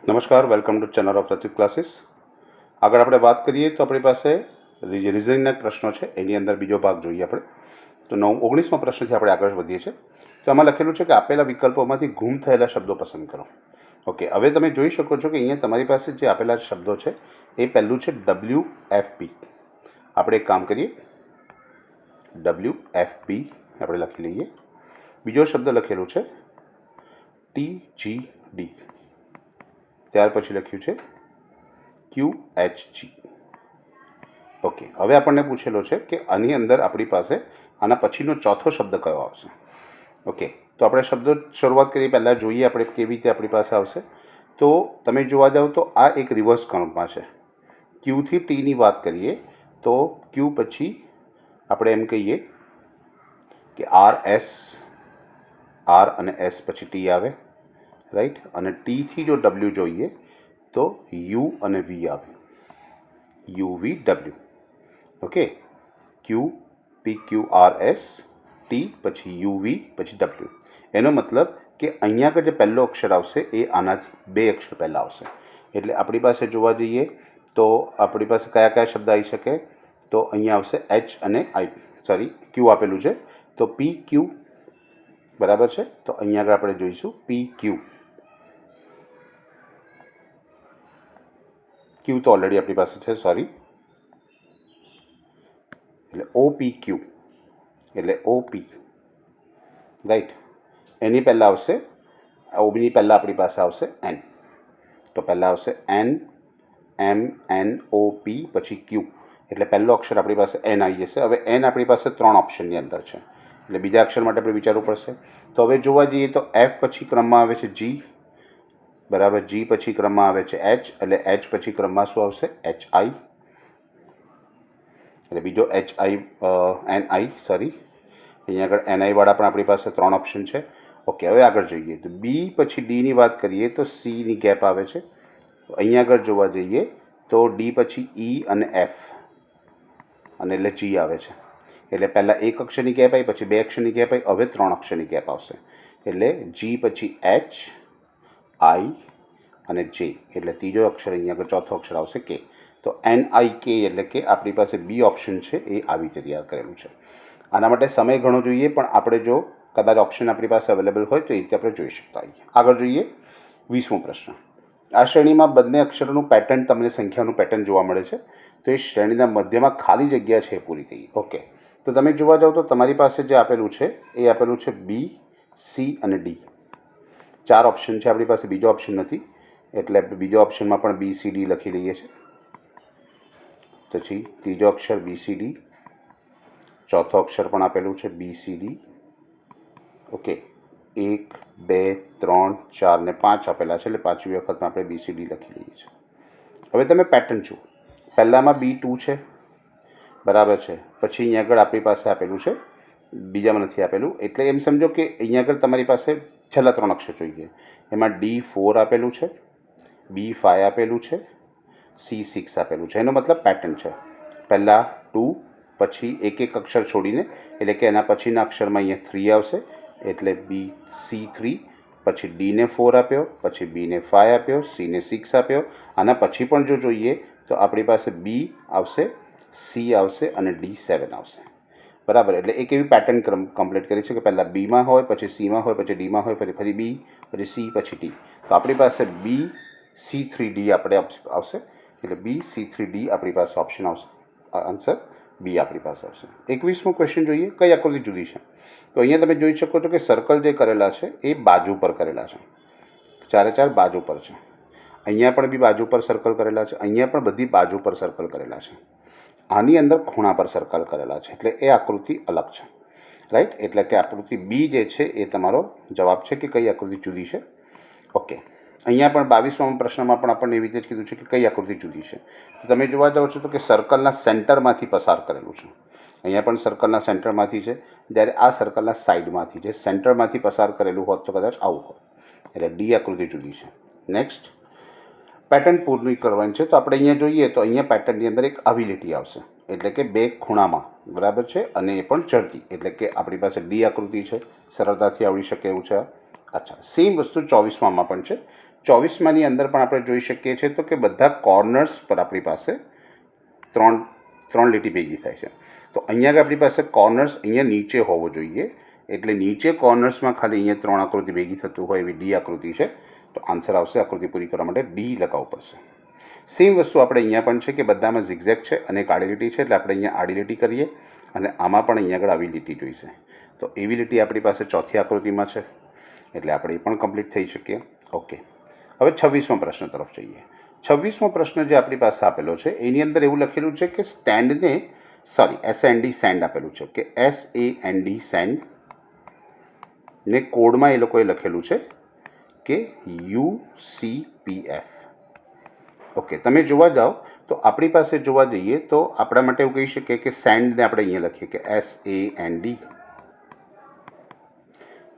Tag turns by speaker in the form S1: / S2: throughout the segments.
S1: નમસ્કાર, welcome to channel of રચિત classes. આગળ આપણે વાત કરીએ તો આપણી પાસે રિઝનિંગના પ્રશ્નો છે, એની અંદર બીજો ભાગ જોઈએ આપણે. તો 19મા પ્રશ્નથી આપણે આગળ વધીએ છીએ. તો આમાં લખેલું છે કે આપેલા વિકલ્પોમાંથી ગુમ થયેલા શબ્દો પસંદ કરો. ઓકે, હવે તમે જોઈ શકો છો કે અહીંયા તમારી પાસે જે આપેલા શબ્દો છે એ પહેલું છે WFP. આપણે એક કામ કરીએ, WFP આપણે લખી લઈએ. બીજો શબ્દ લખેલું છે TGD. ત્યાર પછી લખ્યું છે QHG. ઓકે, હવે આપણને પૂછેલો છે કે આની અંદર આપણી પાસે આના પછીનો ચોથો શબ્દ કયો આવશે. ઓકે, તો આપણે શબ્દો શરૂઆત કરીએ પહેલાં જોઈએ આપણે કેવી રીતે આપણી પાસે આવશે. તો તમે જોવા જાઓ તો આ એક રિવર્સ કાઉન્ટમાં છે. Qથી Tની વાત કરીએ તો Q પછી આપણે એમ કહીએ કે R અને S પછી T આવે, રાઈટ. અને Tથી જો W જોઈએ તો U અને V આવે, UVW. ઓકે, QPQRS T પછી UV પછી W. એનો મતલબ કે અહીંયા આગળ જે પહેલો અક્ષર આવશે એ આનાથી 2 અક્ષર પહેલાં આવશે. એટલે આપણી પાસે જોવા જઈએ તો આપણી પાસે કયા કયા શબ્દ આવી શકે, તો અહીંયા આવશે H અને Q આપેલું છે તો PQ, બરાબર છે. તો અહીંયા આગળ આપણે જોઈશું PQ. Q તો ઓલરેડી આપણી પાસે છે, સોરી. એટલે OPQ એટલે OP, રાઈટ. એની પહેલાં આવશે, ઓની પહેલાં આપણી પાસે આવશે N. તો પહેલાં આવશે NMNOP પછી Q. એટલે પહેલો અક્ષર આપણી પાસે N આવી જશે. હવે N આપણી પાસે 3 ઓપ્શનની અંદર છે, એટલે બીજા અક્ષર માટે આપણે વિચારવું પડશે. તો હવે જોવા જઈએ તો F પછી ક્રમમાં આવે છે G, બરાબર. G પછી ક્રમમાં આવે છે H, એટલે H પછી ક્રમમાં શું આવશે? HI. એટલે બીજો NI, સોરી, અહીંયા આગળ NI વાળા પણ આપણી પાસે 3 ઓપ્શન છે. ઓકે, હવે આગળ જોઈએ તો B પછી Dની વાત કરીએ તો Cની ગેપ આવે છે. અહીંયા આગળ જોવા જઈએ તો D પછી E અને F અને એટલે G આવે છે. એટલે પહેલાં 1 અક્ષરની ગેપ આવી, પછી 2 અક્ષરની ગેપ આવી, હવે 3 અક્ષરની ગેપ આવશે. એટલે G પછી H, I અને J, એટલે ત્રીજો અક્ષર અહીંયા આગળ ચોથો અક્ષર આવશે K. તો NIK એટલે કે આપણી પાસે B ઓપ્શન છે એ આવી રીતે તૈયાર કરેલું છે. આના માટે સમય ઘણો જોઈએ, પણ આપણે જો કદાચ ઓપ્શન આપણી પાસે અવેલેબલ હોય તો એ રીતે આપણે જોઈ શકતા હોઈએ. આગળ જોઈએ 20મો પ્રશ્ન. આ શ્રેણીમાં બંને અક્ષરોનું પેટર્ન, તમને સંખ્યાનું પેટર્ન જોવા મળે છે. તો એ શ્રેણીના મધ્યમાં ખાલી જગ્યા છે એ પૂરી થઈ. ઓકે, તો તમે જોવા જાઓ તો તમારી પાસે જે આપેલું છે એ આપેલું છે B, C અને D. 4 ઓપ્શન છે આપણી પાસે, બીજો ઓપ્શન નથી. એટલે બીજો ઓપ્શનમાં પણ BCD લખી લઈએ છીએ. પછી ત્રીજો અક્ષર BCD, ચોથો અક્ષર પણ આપેલું છે BCD. ઓકે, 1, 2, 3, 4 ને 5 આપેલા છે, એટલે પાંચમી વખતમાં આપણે BCD લખી લઈએ છીએ. હવે તમે પેટર્ન જુઓ. પહેલામાં B2 છે, બરાબર છે. પછી અહીંયા આગળ આપણી પાસે આપેલું છે, બીજામાં નથી આપેલું. એટલે એમ સમજો કે અહીંયા આગળ તમારી પાસે છેલ્લા 3 અક્ષર જોઈએ. એમાં D4 આપેલું છે, B5 આપેલું છે, C6 આપેલું છે. એનો મતલબ પેટર્ન છે. પહેલાં 2, પછી એક અક્ષર છોડીને, એટલે કે એના પછીના અક્ષરમાં અહીંયા 3 આવશે, એટલે C3. પછી Dને 4 આપ્યો, પછી Bને 5 આપ્યો, Cને 6 આપ્યો. આના પછી પણ જો જોઈએ તો આપણી પાસે B આવશે, C આવશે અને D7 આવશે, બરાબર. એટલે એક એવી પેટર્ન કમ્પ્લીટ કરી છે કે પહેલાં Bમાં હોય, પછી Cમાં હોય, પછી Dમાં હોય, ફરી B, પછી C, પછી D. તો આપણી પાસે BC3D આપણે આવશે. એટલે BC3D આપણી પાસે ઓપ્શન આવશે, આન્સર B આપણી પાસે આવશે. 21મો ક્વેશ્ચન જોઈએ. કઈ આકૃતિ જુદી છે? તો અહીંયા તમે જોઈ શકો છો કે સર્કલ જે કરેલા છે એ બાજુ પર કરેલા છે, 4 બાજુ પર છે. અહીંયા પણ બી બાજુ પર સર્કલ કરેલા છે, અહીંયા પણ બધી બાજુ પર સર્કલ કરેલા છે. આની અંદર ખૂણા પર સર્કલ કરેલા છે, એટલે એ આકૃતિ અલગ છે, રાઈટ. એટલે કે આકૃતિ B જે છે એ તમારો જવાબ છે કે કઈ આકૃતિ જુદી છે. ઓકે, અહીંયા પણ 22મા પ્રશ્નમાં પણ આપણને એવી રીતે જ કીધું છે કે કઈ આકૃતિ જુદી છે. તો તમે જોવા જાઓ છો તો કે સર્કલના સેન્ટરમાંથી પસાર કરેલું છે. અહીંયા પણ સર્કલના સેન્ટરમાંથી છે, જ્યારે આ સર્કલના સાઈડમાંથી છે. સેન્ટરમાંથી પસાર કરેલું હોત તો કદાચ આવું હોત. એટલે D આકૃતિ જુદી છે. નેક્સ્ટ, પેટર્ન પૂર્ણ કરવાની છે. તો આપણે અહીંયા જોઈએ તો અહીંયા પેટર્નની અંદર એક આવી લીટી આવશે, એટલે કે 2 ખૂણામાં, બરાબર છે, અને એ પણ ચડતી. એટલે કે આપણી પાસે D આકૃતિ છે, સરળતાથી આવડી શકે એવું છે. અચ્છા, સેમ વસ્તુ 24માં પણ છે. 24માની અંદર પણ આપણે જોઈ શકીએ છીએ તો કે બધા કોર્નર્સ પર આપણી પાસે ત્રણ લીટી ભેગી થાય છે. તો અહીંયા આગળ આપણી પાસે કોર્નર્સ અહીંયા નીચે હોવો જોઈએ, એટલે નીચે કોર્નર્સમાં ખાલી અહીંયા 3 આકૃતિ ભેગી થતું હોય એવી ડી આકૃતિ છે. તો આન્સર આવશે આકૃતિ પૂરી કરવા માટે ડી લગાવવું પડશે. સેમ વસ્તુ આપણે અહીંયા પણ છે કે બધામાં ઝિગઝેગ છે અને એક આડી લીટી છે, એટલે આપણે અહીંયા આડી લીટી કરીએ અને આમાં પણ અહીંયા આગળ આવી લીટી જોઈશે. તો એવી લીટી આપણી પાસે ચોથી આકૃતિમાં છે, એટલે આપણે એ પણ કમ્પ્લીટ થઈ શકીએ. ઓકે, હવે 26મો પ્રશ્ન તરફ જઈએ. 26મો પ્રશ્ન જે આપણી પાસે આપેલો છે એની અંદર એવું લખેલું છે કે સ્ટેન્ડને SAND સેન્ડ આપેલું છે કે SAND સેન્ડ ને કોડમાં એ લોકોએ લખેલું છે કે UCPF. ઓકે, તમે જોવા જાઓ તો આપણી પાસે જોવા જઈએ તો આપણા માટે એવું કહી શકીએ કે સેન્ડને આપણે અહીંયા લખીએ કે SAND.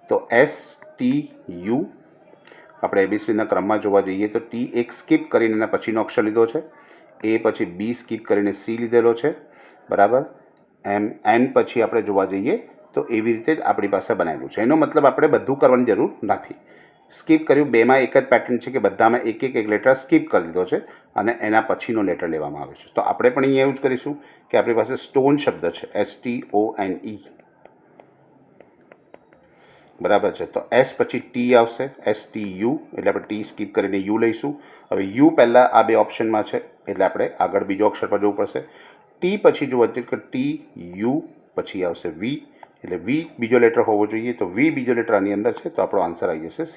S1: તો STU આપણે ABCDના ક્રમમાં જોવા જઈએ તો T એક સ્કીપ કરીને એના પછીનો અક્ષર લીધો છે, A પછી B સ્કીપ કરીને C લીધેલો છે, બરાબર. N પછી આપણે જોવા જઈએ તો એવી રીતે જ આપણી પાસે બનાવેલું છે. એનો મતલબ આપણે બધું કરવાની જરૂર નથી. સ્કીપ કર્યું, બેમાં એક જ પેટર્ન છે કે બધામાં એક લેટર સ્કીપ કરી દીધો છે અને એના પછીનો લેટર લેવામાં આવે છે. તો આપણે પણ અહીંયા એવું જ કરીશું કે આપણી પાસે સ્ટોન શબ્દ છે STONE, બરાબર છે. તો S પછી T આવશે STU, એટલે આપણે T સ્કીપ કરીને U લઈશું. હવે U પહેલાં આ બે ઓપ્શનમાં છે એટલે આપણે આગળ બીજો અક્ષર પર જવું પડશે. T પછી જોવા જઈએ કે TU પછી આવશે V, એટલે V બીજો લેટર હોવો જોઈએ. તો V બીજો લેટર આની અંદર છે, તો આપણો આન્સર આવી જશે C.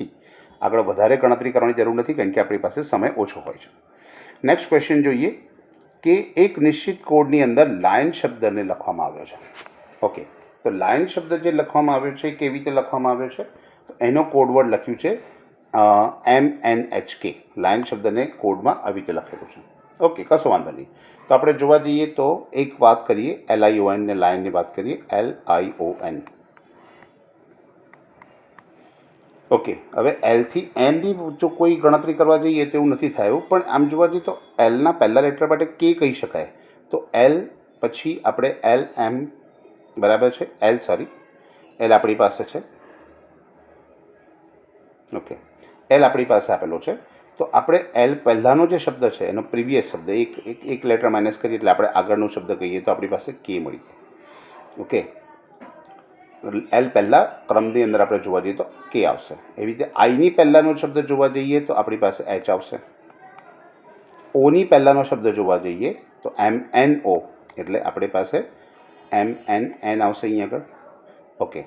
S1: આગળ વધારે ગણતરી કરવાની જરૂર નથી કારણ કે આપણી પાસે સમય ઓછો હોય છે. નેક્સ્ટ ક્વેશ્ચન જોઈએ કે એક નિશ્ચિત કોડની અંદર લાયન શબ્દને લખવામાં આવ્યો છે. ઓકે, તો લાયન શબ્દ જે લખવામાં આવ્યો છે કેવી રીતે લખવામાં આવ્યો છે? તો એનો કોડવર્ડ લખ્યું છે MNHK. લાયન શબ્દને કોડમાં આવી રીતે લખેલું છે. ઓકે, કશો વાંધો નહીં. તો આપણે જોવા જઈએ તો એક વાત કરીએ LION ને લાયનની વાત કરીએ LION. ઓકે, હવે Lથી Nની જો કોઈ ગણતરી કરવા જઈએ તો એવું નથી થયું, પણ આમ જોવા જઈએ તો Lના પહેલા લેટર માટે K કહી શકાય. તો L પછી આપણે LM, બરાબર છે, L આપણી પાસે છે. ઓકે, L આપણી પાસે આપેલો છે. તો આપણે L પહેલાંનો જે શબ્દ છે એનો પ્રીવિયસ શબ્દ એક લેટર માઇનસ કરીએ એટલે આપણે આગળનો શબ્દ કહીએ તો આપણી પાસે K મળી જાય. ઓકે, L પહેલાં ક્રમની અંદર આપણે જોવા જઈએ તો K આવશે. એવી રીતે આઈની પહેલાંનો શબ્દ જોવા જઈએ તો આપણી પાસે H આવશે. ઓની પહેલાંનો શબ્દ જોવા જઈએ તો MNO, એટલે આપણી પાસે MNN આવશે અહીંયા આગળ. ઓકે,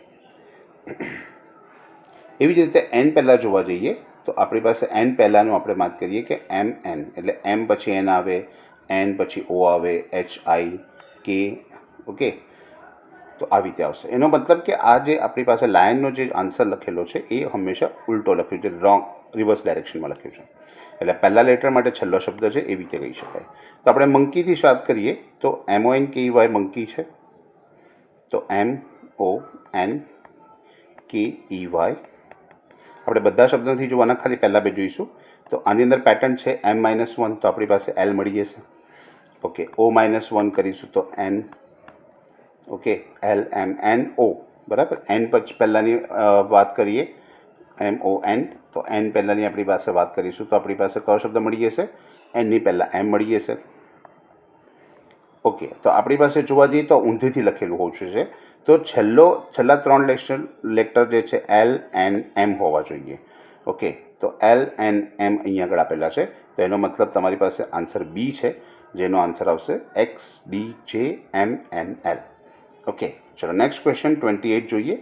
S1: એવી જ રીતે N પહેલાં જોવા જઈએ તો આપણી પાસે N પહેલાંનું આપણે વાત કરીએ કે MN, એટલે M પછી N આવે, N પછી O આવે, HIK. ઓકે, તો આવી રીતે આવશે. એનો મતલબ કે આ જે આપણી પાસે લાયનનો જે આન્સર લખેલો છે એ હંમેશા ઉલટો લખ્યું છે, રિવર્સ ડાયરેક્શનમાં લખ્યું છે. એટલે પહેલા લેટર માટે છેલ્લો શબ્દ છે એવી રીતે કહી શકાય. તો આપણે મંકીથી વાત કરીએ તો MONKEY મંકી છે. તો MONKEY આપણે બધા શબ્દ નથી જોવાના, ખાલી પહેલાં બે જોઈશું. તો આની અંદર પેટર્ન છે M-1, તો આપણી પાસે L મળી જશે. ઓકે, O-1 કરીશું તો N. ઓકે, LMNO, બરાબર. N પછી પહેલાંની વાત કરીએ MON, તો N પહેલાંની આપણી પાસે વાત કરીશું તો આપણી પાસે કયો શબ્દ મળી જશે? Nની પહેલાં M મળી જશે. ઓકે, તો આપણી પાસે જોવા જઈએ તો ઊંધીથી લખેલું હોવું છે. તો છેલ્લા 3 લેટર જે છે LNM હોવા જોઈએ. ઓકે, તો LNM અહીંયા આગળ આપેલા છે. તો એનો મતલબ તમારી પાસે આન્સર B છે, જેનો આન્સર આવશે XDJMNL. ઓકે, ચલો નેક્સ્ટ ક્વેશ્ચન 28 જોઈએ.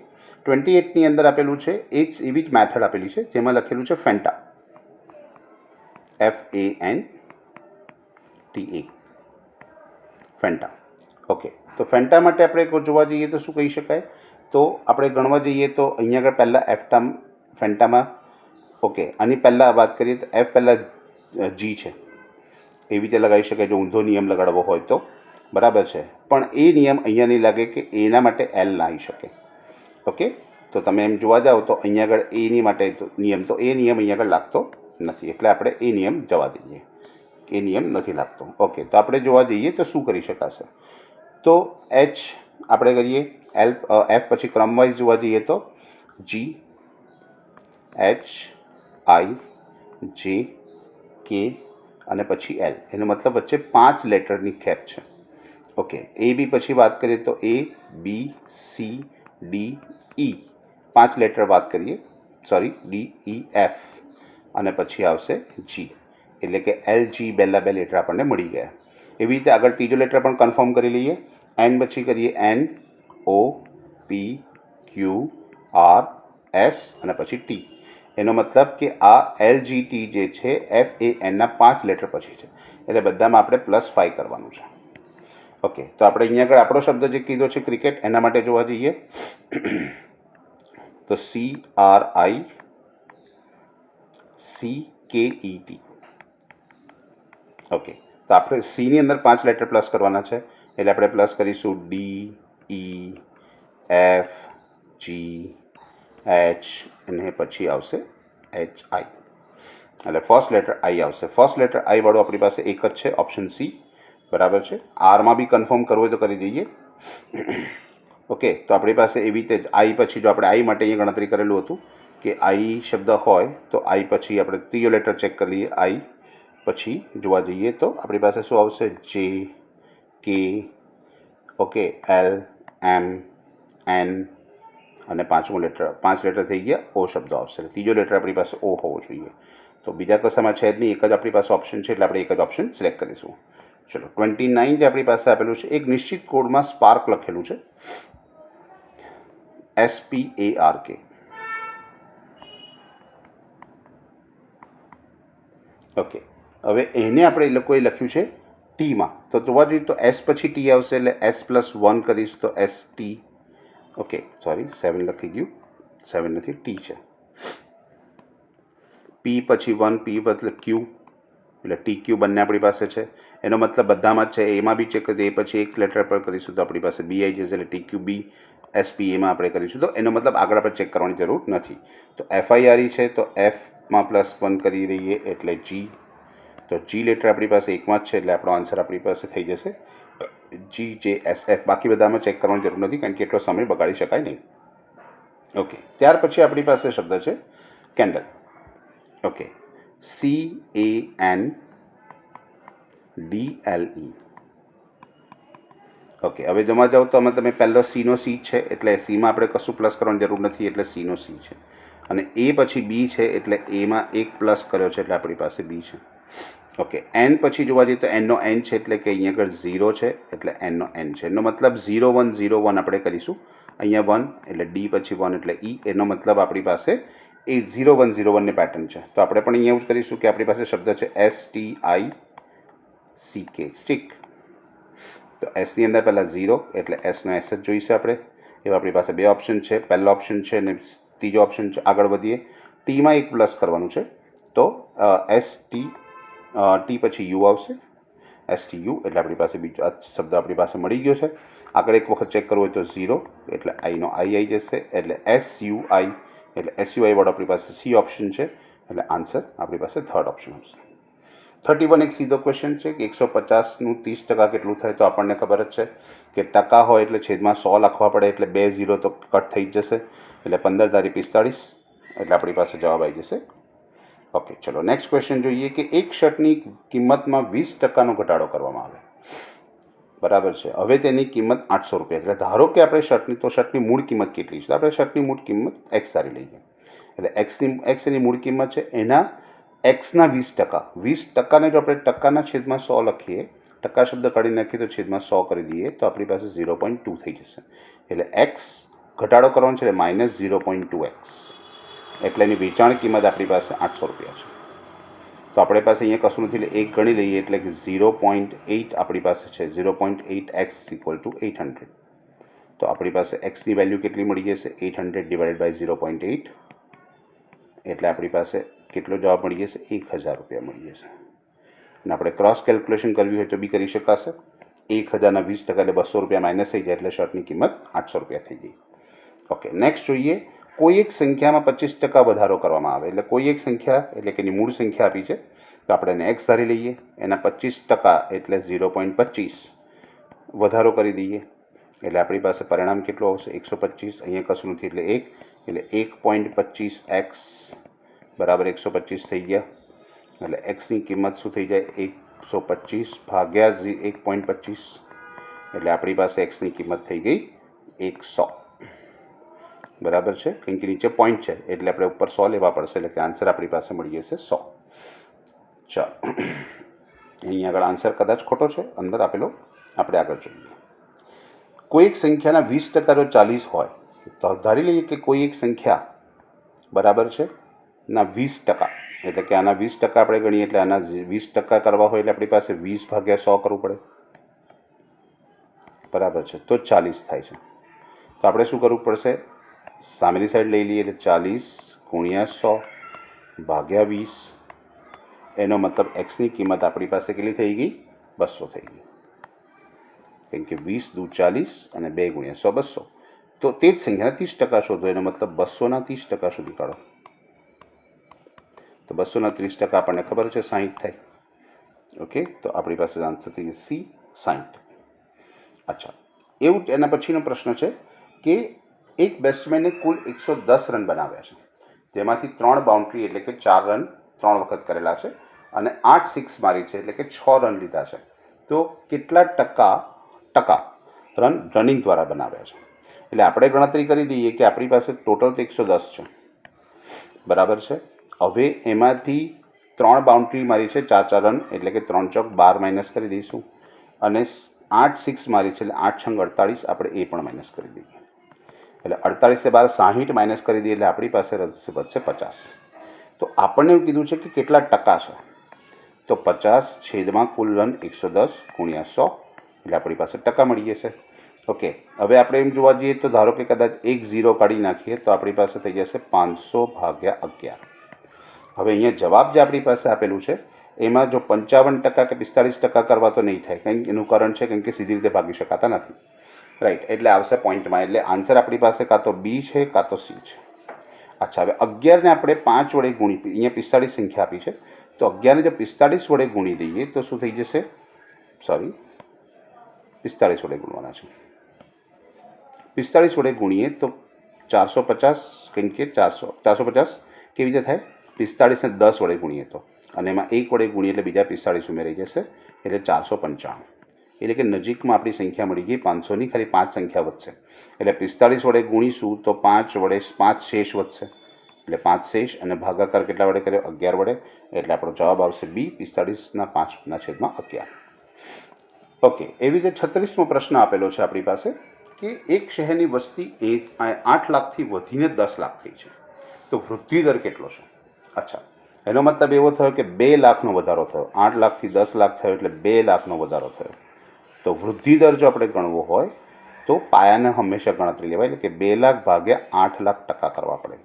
S1: 28ની અંદર આપેલું છે એવી જ મેથડ આપેલી છે જેમાં લખેલું છે ફેન્ટા, FANTA, ફેન્ટા. ઓકે, તો ફેન્ટા માટે આપણે જોવા જઈએ તો શું કહી શકાય? તો આપણે ગણવા જઈએ તો અહીંયા આગળ પહેલાં ફેન્ટામાં, ઓકે, આની પહેલાં વાત કરીએ તો F પહેલાં G છે, એવી રીતે લગાવી શકાય જો ઊંધો નિયમ લગાડવો હોય તો, બરાબર છે. પણ એ નિયમ અહીંયા નહીં લાગે કે એના માટે L ના આવી શકે. ઓકે, તો તમે એમ જોવા જાઓ તો અહીંયા આગળ એની માટે નિયમ અહીંયા આગળ લાગતો નથી, એટલે આપણે એ નિયમ જવા દઈએ, એ નિયમ નથી લાગતો. ઓકે, તો આપણે જોવા જઈએ તો શું કરી શકાશે? તો H આપણે કરીએ, F પછી ક્રમવાઇઝ જોવા જઈએ તો G, H, I, જે, કે અને પછી એલ. એનો મતલબ વચ્ચે 5 લેટરની ખેપ છે. ઓકે, એ બી પછી વાત કરીએ તો એ, બી, સી, ડી, ઈ 5 લેટર વાત કરીએ, સોરી ડી, ઈ, એફ અને પછી આવશે જી. એટલે કે એલ, જી પહેલાં 2 લેટર આપણને મળી ગયા. એવી રીતે આગળ ત્રીજો લેટર પણ કન્ફર્મ કરી લઈએ. એન પછી કરીએ એન, ઓ, પી, ક્યુ, આર, એસ અને પછી ટી. એનો મતલબ કે આ એલ, જી, ટી જે છે એફ એ એનના 5 લેટર પછી છે, એટલે બધામાં આપણે +5 કરવાનું છે. ઓકે, તો આપણે અહીંયા આગળ આપણો શબ્દ જે કીધો છે ક્રિકેટ, એના માટે જોવા જઈએ તો CRICKET. ઓકે, તો આપણે સીની અંદર 5 લેટર પ્લસ કરવાના છે, એટલે આપણે પ્લસ કરીશું ડી, ઈ, એફ, જી, એચ અને પછી આવશે એચ, આઈ. એટલે ફર્સ્ટ લેટર આઈ આવશે. ફર્સ્ટ લેટર આઈ વાળું આપણી પાસે એક જ છે, ઓપ્શન સી બરાબર છે. આરમાં બી કન્ફર્મ કરવું હોય તો કરી દઈએ. ઓકે, તો આપણી પાસે એવી રીતે જ આઈ પછી જો આપણે આઈ માટે અહીંયા ગણતરી કરેલું હતું કે આઈ શબ્દ હોય તો આઈ પછી આપણે ત્રીજો લેટર ચેક કરી લઈએ. આઈ પછી જોવા જઈએ તો આપણી પાસે શું આવશે? જે, કે, ઓકે, એલ, એમ, એન અને 5મો લેટર, 5 લેટર થઈ ગયા, ઓ શબ્દ આવશે. ત્રીજો લેટર આપણી પાસે ઓ હોવો જોઈએ. તો બીજા કશામાં છે જ નહીં, એક જ આપણી પાસે ઓપ્શન છે, એટલે આપણે એક જ ઓપ્શન સિલેક્ટ કરીશું. ચલો 29 જે આપણી પાસે આપેલું છે, એક નિશ્ચિત કોડમાં સ્પાર્ક લખેલું છે, SPARK. ઓકે, હવે એને આપણે એ લોકોએ લખ્યું છે ટીમાં, તો જોવા જઈએ તો એસ પછી ટી આવશે, એટલે S+1 કરીશ તો ST. ઓકે, સોરી 7 લખી ગયું, 7 નથી, ટી છે. પી પછી 1, પી એટલે ક્યુ, એટલે TQ બંને આપણી પાસે છે. એનો મતલબ બધામાં જ છે, એમાં બી ચેક કરીએ, એ પછી એક લેટર પર કરીશું તો આપણી પાસે બી આવી જશે, એટલે TQB. SP એમાં આપણે કરીશું, તો એનો મતલબ આગળ આપણે ચેક કરવાની જરૂર નથી. તો FIRE છે તો Fમાં +1 કરી દઈએ એટલે જી. તો જી લેટર આપણી પાસે એકમાં જ છે, એટલે આપણો આન્સર આપણી પાસે થઈ જશે GJSF. બાકી બધામાં ચેક કરવાની જરૂર નથી, કારણ કે એટલો સમય બગાડી શકાય નહીં. ઓકે, ત્યાર પછી આપણી પાસે શબ્દ છે કેન્ડલ. Okay, CANDLE. ઓકે, હવે જમા જાઓ તો આમાં તમે પહેલો સીનો સી છે, એટલે સીમાં આપણે કશું પ્લસ કરવાની જરૂર નથી, એટલે સીનો સી છે. અને એ પછી બી છે, એટલે એમાં એક પ્લસ કર્યો છે, એટલે આપણી પાસે બી છે. ઓકે, એન પછી જોવા જઈએ તો એનનો એન છે, એટલે કે અહીંયા આગળ 0 છે, એટલે એનનો એન છે. એનો મતલબ 0 1 0 1 આપણે કરીશું. અહીંયા 1 એટલે ડી પછી 1 એટલે ઈ. એનો મતલબ આપણી પાસે એ 0 1 0 1 ની પેટર્ન છે. તો આપણે પણ અહીંયા એવું જ કરીશું કે આપણી પાસે શબ્દ છે STICK, સ્ટિક. તો એસની અંદર પહેલાં 0 એટલે એસનો એસ જ જોઈશે આપણે. એવા આપણી પાસે બે ઓપ્શન છે, પહેલો ઓપ્શન છે અને ત્રીજો ઓપ્શન છે. આગળ વધીએ, ટીમાં એક પ્લસ કરવાનું છે, તો ટી પછી યુ આવશે, STU, એટલે આપણી પાસે બીજો આ શબ્દ આપણી પાસે મળી ગયો છે. આગળ એક વખત ચેક કરવું હોય તો 0 એટલે આઈનો આઈ આવી જશે, એટલે SUI, એટલે SUI વાળો આપણી પાસે સી ઓપ્શન છે, એટલે આન્સર આપણી પાસે થર્ડ ઓપ્શન આવશે. 31 એક સીધો ક્વેશ્ચન છે કે 150નું 30% કેટલું થાય? તો આપણને ખબર જ છે કે ટકા હોય એટલે છેદમાં 100 લખવા પડે, એટલે 2 0 તો કટ થઈ જ જશે, એટલે 15 તારી 45, એટલે આપણી પાસે જવાબ આવી જશે. ઓકે, ચલો નેક્સ્ટ ક્વેશ્ચન જોઈએ કે એક શર્ટની કિંમતમાં 20%નો ઘટાડો કરવામાં આવે, બરાબર છે. હવે તેની કિંમત 800 રૂપિયા. એટલે ધારો કે આપણે શર્ટની મૂળ કિંમત કેટલી છે? આપણે શર્ટની મૂળ કિંમત એક્સ ધારી લઈએ, એટલે એક્સ એની મૂળ કિંમત છે, એના એક્સના 20%. 20%ને જો આપણે ટકાના છેદમાં 100 લખીએ, ટકા શબ્દ કાઢી નાખીએ તો છેદમાં 100 કરી દઈએ, તો આપણી પાસે 0.2 થઈ જશે. એટલે એક્સ ઘટાડો કરવાનો છે, એટલે -0.2x, એટલે એની વેચાણ કિંમત આપણી પાસે 800 રૂપિયા છે. તો આપણી પાસે અહીંયા કશું નથી, એટલે 1 ગણી લઈએ, એટલે કે 0.8 આપણી પાસે છે. 0.8x = 800. તો આપણી પાસે એક્સની વેલ્યુ કેટલી મળી જશે? 800 / 0.8, એટલે આપણી પાસે કેટલો જવાબ મળી જશે? 1000 રૂપિયા મળી જશે. અને આપણે ક્રોસ કેલ્ક્યુલેશન કરવી હોય તો બી કરી શકાશે. 1000ના 20% એટલે 200 રૂપિયા માઇનસ થઈ જાય, એટલે શર્ટની કિંમત 800 રૂપિયા થઈ ગઈ. ઓકે, નેક્સ્ટ જોઈએ, કોઈ એક સંખ્યામાં 25% વધારો કરવામાં આવે, એટલે કોઈ એક સંખ્યા એટલે કે એની મૂળ સંખ્યા આપી છે, તો આપણે એને એક્સ ધારી લઈએ, એના 25% એટલે 0.25 વધારો કરી દઈએ, એટલે આપણી પાસે પરિણામ કેટલું આવશે? 125. અહીંયા કશું નથી, એટલે 1, એટલે 1.25x બરાબર 125 થઈ ગયા. એટલે એક્સની કિંમત શું થઈ જાય 125 ભાગ્યા 1.25 એટલે આપણી પાસે એક્સની કિંમત થઈ ગઈ 100 બરાબર છે. કેમ કે નીચે પોઈન્ટ છે એટલે આપણે ઉપર 100 લેવા પડશે એટલે કે આન્સર આપણી પાસે મળી જશે 100. ચાલો અહીંયા આગળ આન્સર કદાચ ખોટો છે અંદર આપેલો, આપણે આગળ જોઈએ. કોઈ એક સંખ્યાના 20% જો 40 હોય તો ધારી લઈએ કે કોઈ એક સંખ્યા બરાબર છે ના 20%, એટલે કે આના 20% આપણે ગણીએ એટલે આના 20% કરવા હોય એટલે આપણી પાસે 20 ભાગ્યા 100 કરવું પડે બરાબર છે, તો 40 થાય છે. તો આપણે શું કરવું પડશે, સામેની સાઈડ લઈ લઈએ એટલે 40 ગુણ્યા 100 ભાગ્યા 20, એનો મતલબ એક્સની કિંમત આપણી પાસે કેટલી થઈ ગઈ 200 થઈ ગઈ. કેમ કે 20 દુ 40 અને 2 ગુણ્યા 100 200. તો તે જ સંખ્યાના 30% શોધો, એનો મતલબ 200ના 30% શોધી કાઢો. તો 200ના 30% આપણને ખબર છે 60 થાય. ઓકે, તો આપણી પાસે આન્સર થઈ સી 60. અચ્છા, એવું એના પછીનો પ્રશ્ન છે કે એક બેટ્સમેને કુલ 110 રન બનાવ્યા છે, તેમાંથી 3 બાઉન્ડ્રી એટલે કે 4 રન 3 વખત કરેલા છે અને 8 સિક્સ મારી છે એટલે કે 6 રન લીધા છે. તો કેટલા ટકા રન રનિંગ દ્વારા બનાવ્યા છે? એટલે આપણે ગણતરી કરી દઈએ કે આપણી પાસે ટોટલ તો 110 છે બરાબર છે. હવે એમાંથી 3 બાઉન્ડ્રી મારી છે 4 રન એટલે કે 3 ચોક 12 માઇનસ કરી દઈશું અને 8 સિક્સ મારી છે એટલે 8 છંગ 48 આપણે એ પણ માઇનસ કરી દઈએ. એટલે 48 12 60 માઇનસ કરી દઈએ એટલે આપણી પાસે બચશે 50. તો આપણને એવું કીધું છે કે કેટલા ટકા છે, તો 50 છેદમાં કુલ રન 110 ગુણ્યા 100 એટલે આપણી પાસે ટકા મળી જશે. ઓકે, હવે આપણે એમ જોવા જઈએ તો ધારો કે કદાચ 1 0 કાઢી નાખીએ તો આપણી પાસે થઈ જશે 500 ભાગ્યા 11. હવે અહીંયા જવાબ જે આપણી પાસે આપેલું છે એમાં જો 55% કે 45% કરવા તો નહીં થાય, કંઈ એનું કારણ છે કેમ કે સીધી રીતે ભાગી શકાતા નથી, રાઈટ. એટલે આવશે પોઈન્ટમાં, એટલે આન્સર આપણી પાસે કાં તો બી છે કાં તો સી છે. અચ્છા, હવે 11ને આપણે 5 વડે ગુણી, અહીંયા 45 સંખ્યા આપી છે તો 11ને જો 45 વડે ગુણી દઈએ તો શું થઈ જશે, 45 વડે ગુણવાના છે. 45 વડે ગુણીએ તો 450, કેમ કે 450 કેવી રીતે થાય, 45ને 10 વડે ગુણીએ તો, અને એમાં 1 વડે ગુણીએ એટલે બીજા 45 ઉમેરાઈ જશે એટલે 495. એટલે કે નજીકમાં આપણી સંખ્યા મળી ગઈ 500ની, ખાલી 5 સંખ્યા વધશે. એટલે 45 વડે ગુણીશું તો 5 વડે 5 શેષ વધશે એટલે 5 શેષ અને ભાગાકાર કેટલા વડે કર્યો, 11 વડે. એટલે આપણો જવાબ આવશે બી 45ના 5/11. ઓકે, એવી રીતે 36મો પ્રશ્ન આપેલો છે આપણી પાસે કે એક શહેરની વસ્તી 8 લાખથી વધીને 10 લાખ થઈ છે, તો વૃદ્ધિ દર કેટલો છે? અચ્છા, એનો મતલબ એવો થયો કે 2 લાખનો વધારો થયો, 8 લાખથી 10 લાખ થયો એટલે 2 લાખનો વધારો થયો. તો વૃદ્ધિ દર જો આપણે ગણવો હોય તો પાયાને હંમેશા ગણતરી લેવાય, એટલે કે 2 લાખ ભાગ્યા 8 લાખ ટકા કરવા પડે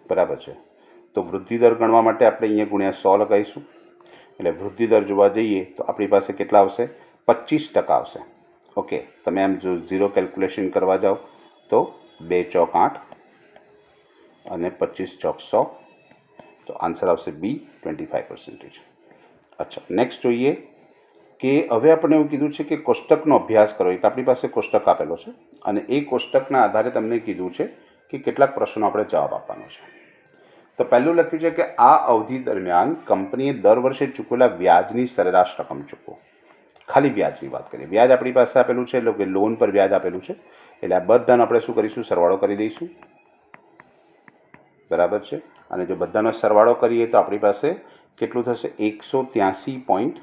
S1: બરાબર છે. તો વૃદ્ધિ દર ગણવા માટે આપણે અહીંયા ગુણ્યા 100 લગાવીશું એટલે વૃદ્ધિ દર જોવા જઈએ તો આપણી પાસે કેટલા આવશે, 25% આવશે. ઓકે, તમે આમ જો 0 કેલ્ક્યુલેશન કરવા જાઓ તો 2 ચોક 8 અને 25 ચોક 100, તો આન્સર આવશે બી 25%. અચ્છા, નેક્સ્ટ જોઈએ કે હવે આપણે એવું કીધું છે કે કોષ્ટકનો અભ્યાસ કરો. એક આપણી પાસે કોષ્ટક આપેલો છે અને એ કોષ્ટકના આધારે તમને કીધું છે કે કેટલાક પ્રશ્નો આપણે જવાબ આપવાનો છે. તો પહેલું લખ્યું છે કે આ અવધિ દરમિયાન કંપનીએ દર વર્ષે ચૂકવેલા વ્યાજની સરેરાશ રકમ ચૂકવો. ખાલી વ્યાજની વાત કરીએ, વ્યાજ આપણી પાસે આપેલું છે એટલે કે લોન પર વ્યાજ આપેલું છે એટલે આ બધાનો આપણે શું કરીશું, સરવાળો કરી દઈશું બરાબર છે. અને જો બધાનો સરવાળો કરીએ તો આપણી પાસે કેટલું થશે, 183.3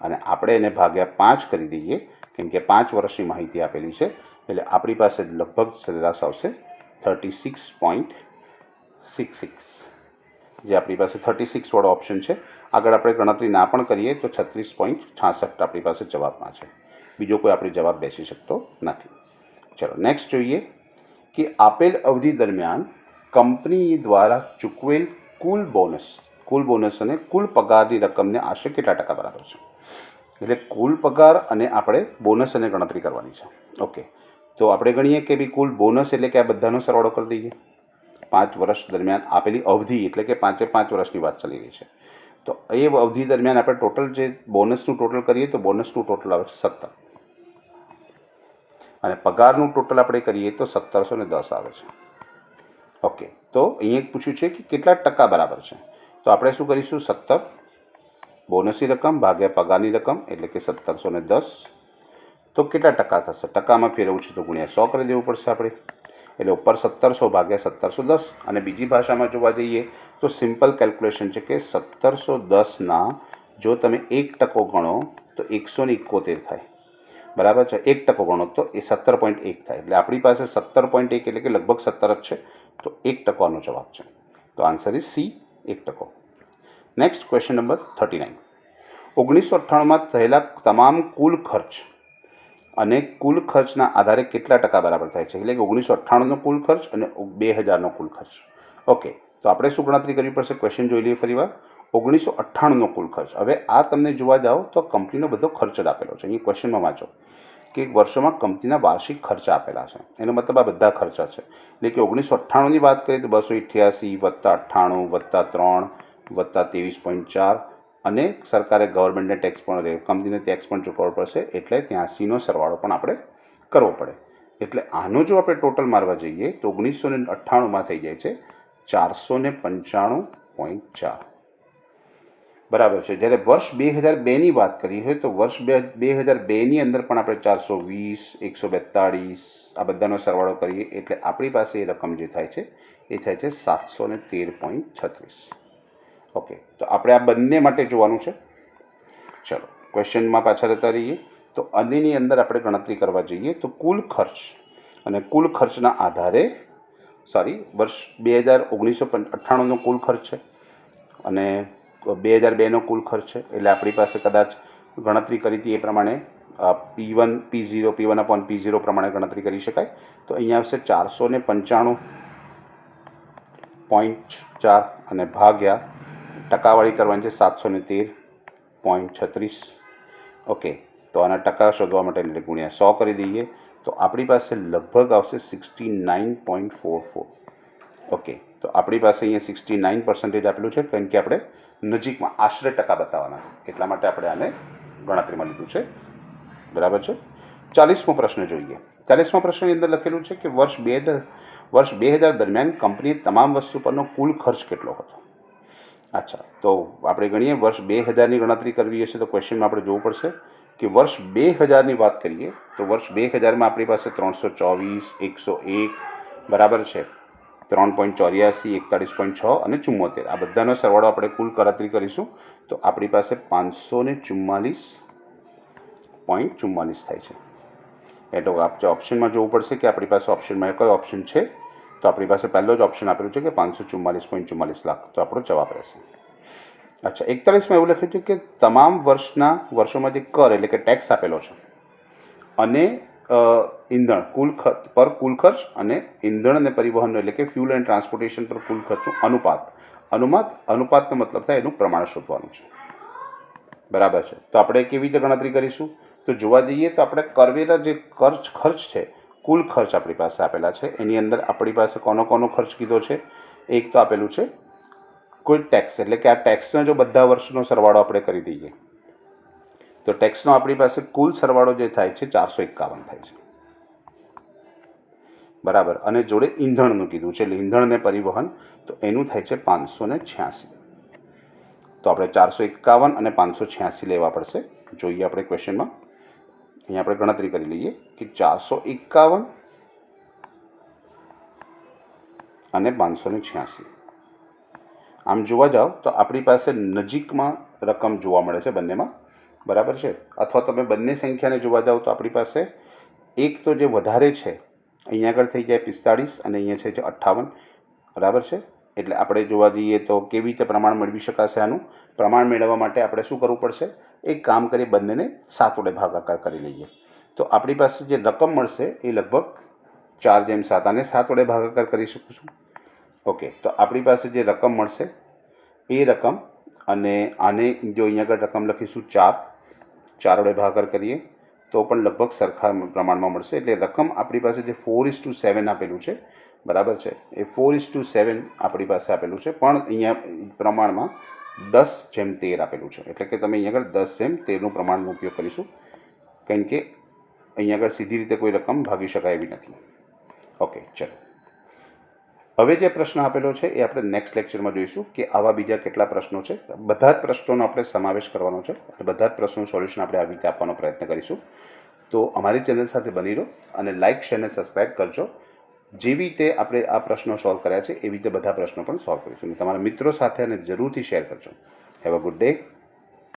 S1: અને આપણે એને ભાગ્યા 5 કરી દઈએ કેમ કે 5 વર્ષની માહિતી આપેલી છે એટલે આપણી પાસે લગભગ સરેરાશ આવશે 36.66, જે આપણી પાસે 36 વાળો ઓપ્શન છે. આગળ આપણે ગણતરી ના પણ કરીએ તો 36.66 આપણી પાસે જવાબમાં છે, બીજો કોઈ આપણી જવાબ બેસી શકતો નથી. ચલો નેક્સ્ટ જોઈએ કે આપેલ અવધિ દરમિયાન કંપની દ્વારા ચૂકવેલ કુલ બોનસ અને કુલ પગારની રકમને આશરે કેટલા ટકા બરાબર છે. એટલે કુલ પગાર અને આપણે બોનસ અને ગણતરી કરવાની છે. ઓકે, તો આપણે ગણીએ કે ભાઈ કુલ બોનસ એટલે કે આ બધાનો સરવાળો કરી દઈએ. 5 વર્ષ દરમિયાન આપેલી અવધિ એટલે કે 5 વર્ષની વાત ચાલી રહી છે, તો એ અવધિ દરમિયાન આપણે ટોટલ જે બોનસનું ટોટલ કરીએ તો બોનસનું ટોટલ આવે છે 17 અને પગારનું ટોટલ આપણે કરીએ તો 1710 આવે છે. ઓકે, તો અહીંયા પૂછ્યું છે કે કેટલા ટકા બરાબર છે, તો આપણે શું કરીશું, 17 બોનસની રકમ ભાગ્યા પગારની રકમ એટલે કે 1710, તો કેટલા ટકા થશે, ટકામાં ફેરવવું છે તો ગુણ્યા 100 કરી દેવું પડશે આપણે, એટલે ઉપર 1700 ભાગ્યા 1710, અને બીજી ભાષામાં જોવા જઈએ તો સિમ્પલ કેલ્ક્યુલેશન છે કે 1710ના જો તમે 1% ગણો તો 171 થાય, બરાબર છે, 1% ગણો તો એ 17.1 થાય, એટલે આપણી પાસે 17.1 એટલે કે લગભગ 17 જ છે, તો 1%નો જવાબ છે, તો answer is C, 1%. Next question number 39. 1998માં થયેલા તમામ કુલ ખર્ચ અને કુલ ખર્ચના આધારે કેટલા ટકા બરાબર થાય છે, એટલે કે 1998નો કુલ ખર્ચ અને 2000નો કુલ ખર્ચ. ઓકે, તો આપણે શું ગણતરી કરવી પડશે, ક્વેશ્ચન જોઈ લઈએ ફરીવાર. 1998નો કુલ ખર્ચ, હવે આ તમને જોવા જાઓ તો કંપનીનો બધો ખર્ચ જ આપેલો છે, અહીં ક્વેશ્ચનમાં વાંચો કે વર્ષોમાં કંપનીના વાર્ષિક ખર્ચ આપેલા છે, એનો મતલબ આ બધા ખર્ચા છે, એટલે કે 1998ની વાત કરીએ તો 288 વત્તા 98 વત્તા 3 વત્તા 23.4, અને સરકારે ગવર્મેન્ટને ટેક્સ પણ, કંપનીને ટેક્સ પણ ચૂકવવો પડશે, એટલે 83નો સરવાળો પણ આપણે કરવો પડે, એટલે આનો જો આપણે ટોટલ મારવા જઈએ તો 1998માં થઈ જાય છે 495.4, બરાબર છે. જ્યારે વર્ષ 2002ની વાત કરી હોય તો વર્ષ 2002ની અંદર પણ આપણે 420, 142 આ બધાનો સરવાળો કરીએ એટલે આપણી પાસે એ રકમ જે થાય છે એ થાય છે 713.36. ઓકે, તો આપણે આ બંને માટે જોવાનું છે. ચલો ક્વેશ્ચનમાં પાછા જતા રહીએ, તો આની અંદર આપણે ગણતરી કરવા જઈએ તો કુલ ખર્ચ અને કુલ ખર્ચના આધારે, વર્ષ 1998નો કુલ ખર્ચ છે અને 2002નો કુલ ખર્ચ છે, એટલે આપણી પાસે કદાચ ગણતરી કરી હતી એ પ્રમાણે P1 P1 P0 પ્રમાણે ગણતરી કરી શકાય, તો અહીંયા આવશે 495.4 અને ભાગ્યા ટકાવાળી કરવાની છે 713.36. ઓકે, તો આના ટકા શોધવા માટે એટલે ગુણ્યા 100 કરી દઈએ તો આપણી પાસે લગભગ આવશે 69.44. ઓકે, તો આપણી પાસે અહીંયા 69% આપેલું છે, કારણ કે આપણે નજીકમાં આશરે ટકા બતાવવાના છે, એટલા માટે આપણે આને ગણતરીમાં લીધું છે, બરાબર છે. 40મો પ્રશ્ન જોઈએ. 40મા પ્રશ્નની અંદર લખેલું છે કે વર્ષ 2000 દરમિયાન કંપનીએ તમામ વસ્તુ પરનો કુલ ખર્ચ કેટલો હતો. અચ્છા, તો આપણે ગણીએ, વર્ષ 2000ની ગણતરી કરવી હશે તો ક્વેશ્ચનમાં આપણે જોવું પડશે કે વર્ષ 2000ની વાત કરીએ તો વર્ષ 2000માં આપણી પાસે 324, 101, બરાબર છે, 3.84, 41.6 અને 74, આ બધાનો સરવાળો આપણે કુલ ગણતરી કરીશું તો આપણી પાસે 544.44 થાય છે. એટલે આપણે ઓપ્શનમાં જોવું પડશે કે આપણી પાસે ઓપ્શનમાં કયો ઓપ્શન છે, તો આપણી પાસે પહેલો જ ઓપ્શન આપેલું છે કે 544.44 લાખ, તો આપણો જવાબ રહેશે. અચ્છા, 41માં એવું લખ્યું છે કે તમામ વર્ષોમાં જે કર એટલે કે ટેક્સ આપેલો છે અને ઈંધણ કુલ ખર્ચ અને ઈંધણ અને પરિવહન એટલે કે ફ્યુલ એન્ડ ટ્રાન્સપોર્ટેશન પર કુલ ખર્ચનું અનુપાતનો મતલબ થાય એનું પ્રમાણ શોધવાનું છે, બરાબર છે. તો આપણે કેવી રીતે ગણતરી કરીશું, તો જોવા જઈએ તો આપણે કરવેલા જે ખર્ચ છે, કુલ ખર્ચ આપણી પાસે આપેલા છે, એની અંદર આપણી પાસે કોનો ખર્ચ કીધો છે, એક તો આપેલું છે કોઈ ટેક્સ, એટલે કે આ ટેક્સનો જો બધા વર્ષનો સરવાળો આપણે કરી દઈએ તો ટેક્સનો આપણી પાસે કુલ સરવાળો જે થાય છે 451 થાય છે, બરાબર, અને જોડે ઈંધણનું કીધું છે, એટલે ઈંધણ ને પરિવહન, તો એનું થાય છે 586. તો આપણે 451 અને 586 લેવા પડશે. જોઈએ આપણે ક્વેશ્ચનમાં, અહીંયા આપણે ગણતરી કરી લઈએ કે 451 અને 586. આમ જોવા જાઓ તો આપણી પાસે નજીકમાં રકમ જોવા મળે છે બંનેમાં, બરાબર છે, અથવા તમે બંને સંખ્યાને જોવા જાઓ તો આપણી પાસે એક તો જે વધારે છે અહીંયા આગળ થઈ જાય 45 અને અહીંયા છે 58, બરાબર છે. એટલે આપણે જોવા જઈએ તો કેવી રીતે પ્રમાણ મેળવી શકાશે, આનું પ્રમાણ મેળવવા માટે આપણે શું કરવું પડશે, એક કામ કરી બંનેને 7 વડે ભાગાકાર કરી લઈએ તો આપણી પાસે જે રકમ મળશે એ લગભગ 4:7, આને 7 વડે ભાગાકાર કરી શકું છું. ઓકે, તો આપણી પાસે જે રકમ મળશે એ રકમ, અને આને જો અહીંયા આગળ રકમ લખીશું 4 વડે ભાગાકાર કરીએ તો પણ લગભગ સરખા પ્રમાણમાં મળશે, એટલે રકમ આપણી પાસે જે 4:7 આપેલું છે, બરાબર છે, એ 4:7 આપણી પાસે આપેલું છે, પણ અહીંયા પ્રમાણમાં 10:13 આપેલું છે, એટલે કે તમે અહીંયા આગળ 10:13નું પ્રમાણનો ઉપયોગ કરીશું, કારણ કે અહીંયા આગળ સીધી રીતે કોઈ રકમ ભાગી શકાય એવી નથી. ઓકે, ચલો હવે જે પ્રશ્ન આપેલો છે એ આપણે નેક્સ્ટ લેક્ચરમાં જોઈશું કે આવા બીજા કેટલા પ્રશ્નો છે. બધા જ પ્રશ્નોનો આપણે સમાવેશ કરવાનો છે અને બધા જ પ્રશ્નોનું સોલ્યુશન આપણે આવી રીતે આપવાનો પ્રયત્ન કરીશું. તો અમારી ચેનલ સાથે બની રહો અને લાઇક શેર અને સબસ્ક્રાઈબ કરજો. જેવી રીતે આપણે આ પ્રશ્નો સોલ્વ કર્યા છે એવી રીતે બધા પ્રશ્નો પણ સોલ્વ કરીશું. તમારા મિત્રો સાથે અને જરૂરથી શેર કરજો. Have a good day.